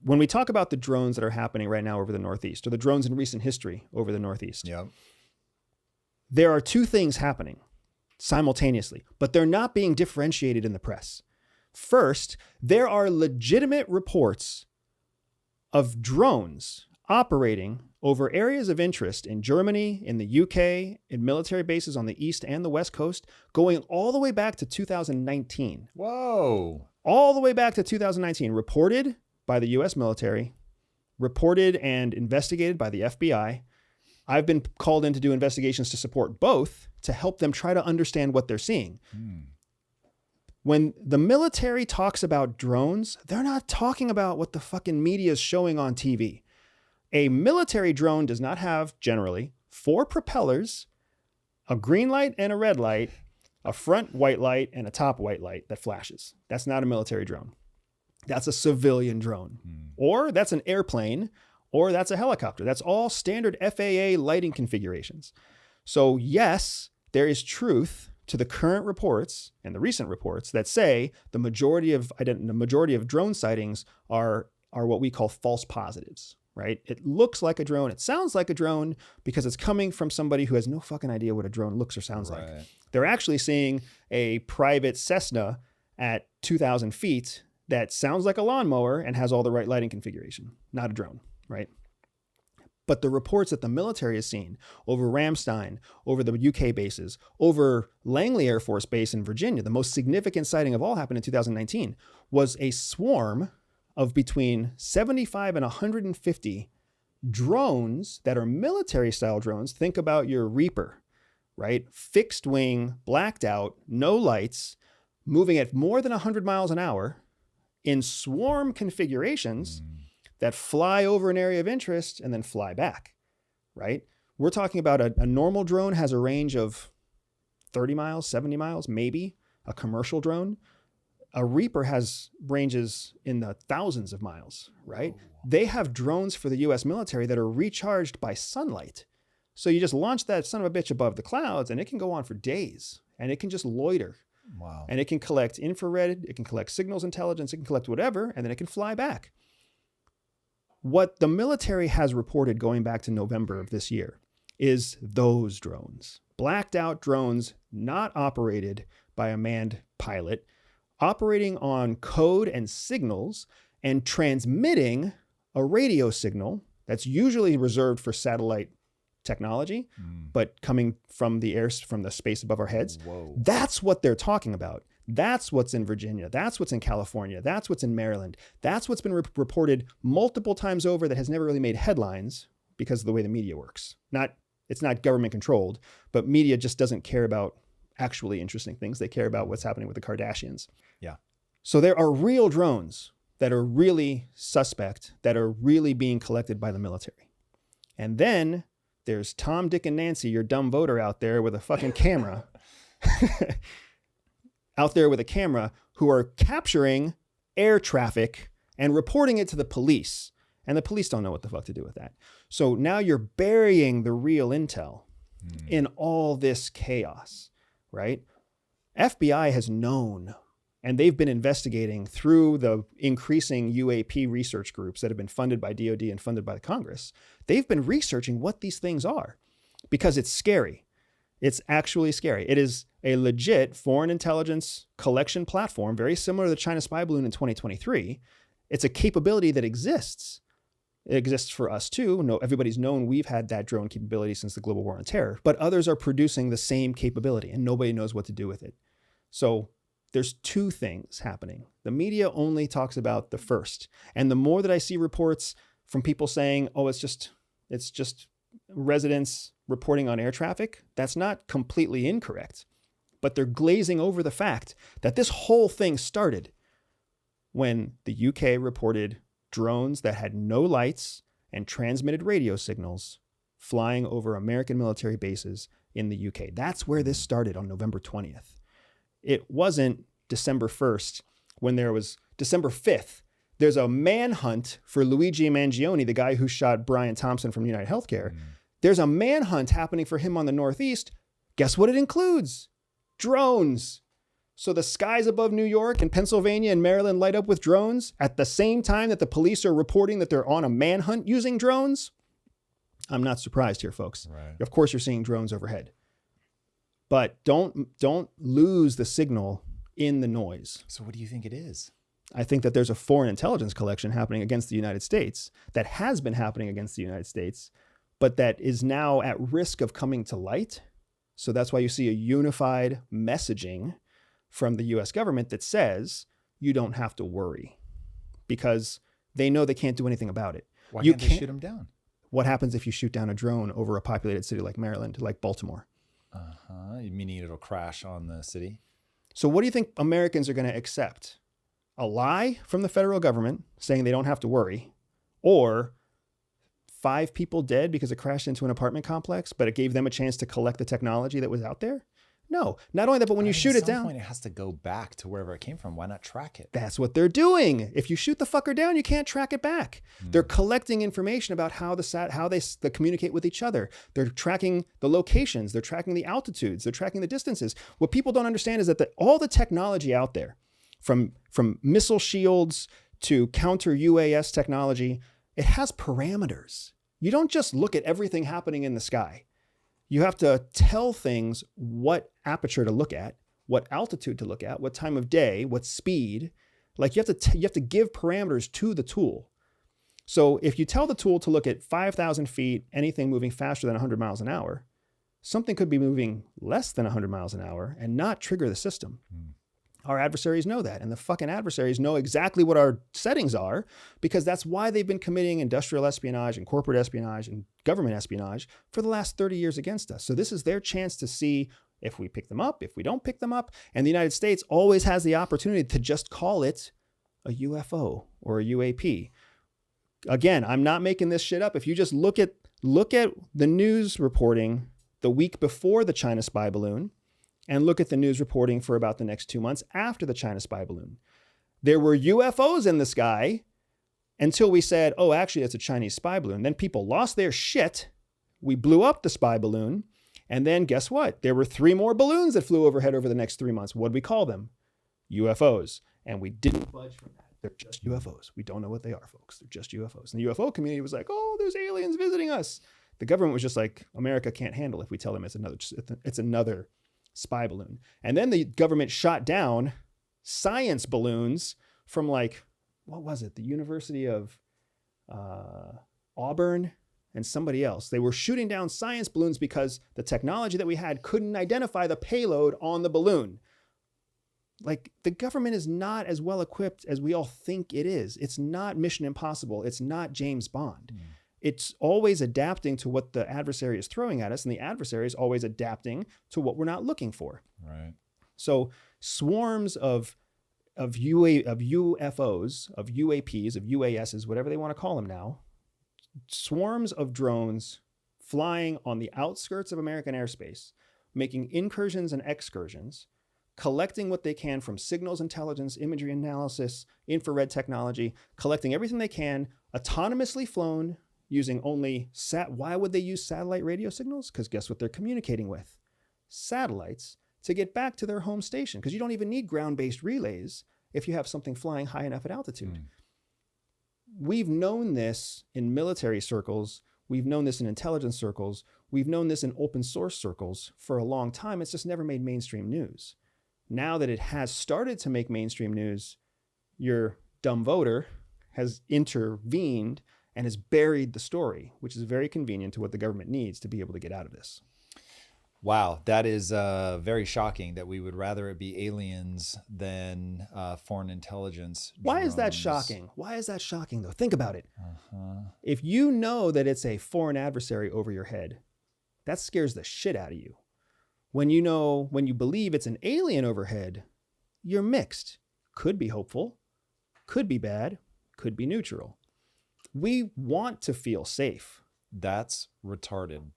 when we talk about the drones that are happening right now over the Northeast, or the drones in recent history over the Northeast, there are two things happening simultaneously, but they're not being differentiated in the press. First, there are legitimate reports of drones operating over areas of interest in Germany, in the UK, in military bases on the East and the West Coast, going all the way back to 2019. Whoa. All the way back to 2019, reported by the US military, reported and investigated by the FBI. I've been called in to do investigations to support both, to help them try to understand what they're seeing. When the military talks about drones, they're not talking about what the fucking media is showing on TV. A military drone does not have, generally, 4 propellers, a green light and a red light, a front white light, and a top white light that flashes. That's not a military drone. That's a civilian drone. Or that's an airplane, or that's a helicopter. That's all standard FAA lighting configurations. So yes, there is truth to the current reports and the recent reports that say the majority of drone sightings are what we call false positives, right? It looks like a drone. It sounds like a drone because it's coming from somebody who has no fucking idea what a drone looks or sounds like. They're actually seeing a private Cessna at 2,000 feet that sounds like a lawnmower and has all the right lighting configuration, not a drone, right? But the reports that the military has seen over Ramstein, over the UK bases, over Langley Air Force Base in Virginia, the most significant sighting of all happened in 2019, was a swarm of between 75 and 150 drones that are military style drones. Think about your Reaper, right? Fixed wing, blacked out, no lights, moving at more than 100 miles an hour in swarm configurations that fly over an area of interest and then fly back, right? We're talking about a normal drone has a range of 30 miles, 70 miles, maybe. A commercial drone. A Reaper has ranges in the thousands of miles, right? They have drones for the US military that are recharged by sunlight. So you just launch that son of a bitch above the clouds and it can go on for days and it can just loiter. Wow. And it can collect infrared, it can collect signals intelligence, it can collect whatever, and then it can fly back. What the military has reported going back to November of this year is those drones. Blacked out drones not operated by a manned pilot, operating on code and signals and transmitting a radio signal that's usually reserved for satellite technology, but coming from the space above our heads. Whoa. That's what they're talking about. That's what's in Virginia. That's what's in California. That's what's in Maryland. That's what's been reported multiple times over that has never really made headlines because of the way the media works. It's not government controlled, but media just doesn't care about actually interesting things. They care about what's happening with the Kardashians. Yeah. So there are real drones that are really suspect, that are really being collected by the military. And then there's Tom, Dick, and Nancy, your dumb voter out there with a fucking camera, who are capturing air traffic and reporting it to the police. And the police don't know what the fuck to do with that. So now you're burying the real intel in all this chaos, right? FBI has known, and they've been investigating through the increasing UAP research groups that have been funded by DOD and funded by the Congress. They've been researching what these things are because it's scary. It's actually scary. It is a legit foreign intelligence collection platform, very similar to the China spy balloon in 2023. It's a capability that exists. It exists for us too. No, everybody's known we've had that drone capability since the global war on terror, but others are producing the same capability and nobody knows what to do with it. So there's two things happening. The media only talks about the first. And the more that I see reports from people saying, oh, it's just residents reporting on air traffic, that's not completely incorrect, but they're glazing over the fact that this whole thing started when the UK reported drones that had no lights and transmitted radio signals flying over American military bases in the UK. That's where this started on November 20th. It wasn't December 1st when there was December 5th. There's a manhunt for Luigi Mangione, the guy who shot Brian Thompson from United Healthcare. There's a manhunt happening for him on the Northeast. Guess what it includes? Drones. So the skies above New York and Pennsylvania and Maryland light up with drones at the same time that the police are reporting that they're on a manhunt using drones. I'm not surprised here, folks. Right. Of course, you're seeing drones overhead. But don't lose the signal in the noise. So what do you think it is? I think that there's a foreign intelligence collection happening against the United States that has been happening against the United States, but that is now at risk of coming to light. So that's why you see a unified messaging from the US government that says you don't have to worry because they know they can't do anything about it. Why can't they shoot them down? What happens if you shoot down a drone over a populated city like Maryland, like Baltimore? Meaning it'll crash on the city? So what do you think Americans are going to accept? A lie from the federal government saying they don't have to worry, or 5 people dead because it crashed into an apartment complex, but it gave them a chance to collect the technology that was out there? No, not only that, but when you shoot it down, at some point it has to go back to wherever it came from. Why not track it? That's what they're doing. If you shoot the fucker down, you can't track it back. They're collecting information about how they communicate with each other. They're tracking the locations. They're tracking the altitudes. They're tracking the distances. What people don't understand is that all the technology out there, from missile shields to counter UAS technology, it has parameters. You don't just look at everything happening in the sky. You have to tell things what aperture to look at, what altitude to look at, what time of day, what speed. Like you have to give parameters to the tool. So if you tell the tool to look at 5,000 feet, anything moving faster than 100 miles an hour, something could be moving less than 100 miles an hour and not trigger the system. Our adversaries know that, and the fucking adversaries know exactly what our settings are, because that's why they've been committing industrial espionage and corporate espionage and government espionage for the last 30 years against us. So this is their chance to see if we pick them up, if we don't pick them up. And the United States always has the opportunity to just call it a UFO or a UAP. Again, I'm not making this shit up. If you just look at the news reporting the week before the China spy balloon, and look at the news reporting for about the next 2 months after the China spy balloon. There were UFOs in the sky until we said, oh, actually, it's a Chinese spy balloon. Then people lost their shit. We blew up the spy balloon. And then guess what? There were 3 more balloons that flew overhead over the next 3 months. What did we call them? UFOs. And we didn't budge from that. They're just UFOs. We don't know what they are, folks. They're just UFOs. And the UFO community was like, oh, there's aliens visiting us. The government was just like, America can't handle it if we tell them it's another spy balloon. And then the government shot down science balloons from like, what was it? The University of Auburn and somebody else. They were shooting down science balloons because the technology that we had couldn't identify the payload on the balloon. Like, the government is not as well equipped as we all think it is. It's not Mission Impossible. It's not James Bond. It's always adapting to what the adversary is throwing at us, and the adversary is always adapting to what we're not looking for. Right. So swarms of UFOs, of UAPs, of UASs, whatever they want to call them now, swarms of drones flying on the outskirts of American airspace, making incursions and excursions, collecting what they can from signals intelligence, imagery analysis, infrared technology, collecting everything they can, autonomously flown, using only why would they use satellite radio signals? Because guess what they're communicating with? Satellites to get back to their home station. Because you don't even need ground-based relays if you have something flying high enough at altitude. We've known this in military circles. We've known this in intelligence circles. We've known this in open source circles for a long time. It's just never made mainstream news. Now that it has started to make mainstream news, your dumb voter has intervened and has buried the story, which is very convenient to what the government needs to be able to get out of this. Wow, that is very shocking that we would rather it be aliens than foreign intelligence drones. Why is that shocking? Why is that shocking, though? Think about it. If you know that it's a foreign adversary over your head, that scares the shit out of you. When you believe it's an alien overhead, you're mixed. Could be hopeful, could be bad, could be neutral. We want to feel safe. That's retarded.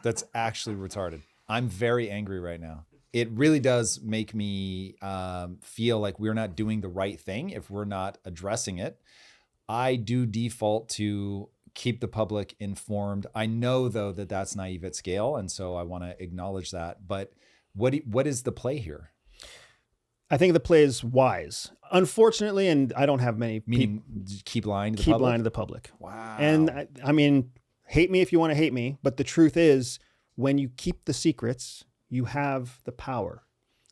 That's actually retarded. I'm very angry right now. It really does make me feel like we're not doing the right thing if we're not addressing it. I do default to keep the public informed. I know, though, that that's naive at scale, and so I want to acknowledge that. But what is the play here? I think the play is wise. Unfortunately, and I don't have many Meaning keep lying to the keep public? lying to the public. Wow. And I mean, hate me if you want to hate me, but the truth is, when you keep the secrets, you have the power.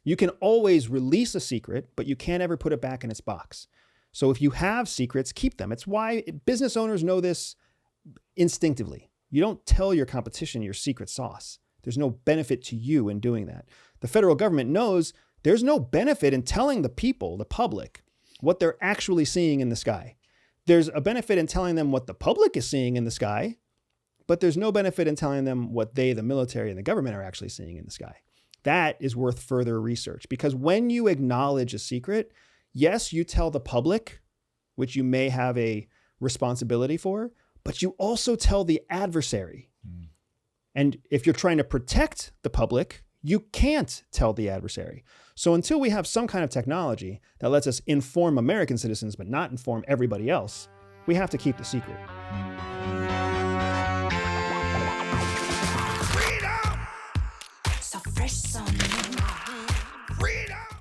You can always release a secret, but you can't ever put it back in its box. So if you have secrets, keep them. It's why business owners know this instinctively. You don't tell your competition your secret sauce. There's no benefit to you in doing that. The federal government knows there's no benefit in telling the people, the public, what they're actually seeing in the sky. There's a benefit in telling them what the public is seeing in the sky, but there's no benefit in telling them what they, the military and the government, are actually seeing in the sky. That is worth further research, because when you acknowledge a secret, yes, you tell the public, which you may have a responsibility for, but you also tell the adversary. And if you're trying to protect the public, you can't tell the adversary. So until we have some kind of technology that lets us inform American citizens but not inform everybody else, we have to keep the secret. So fresh on me. Freedom.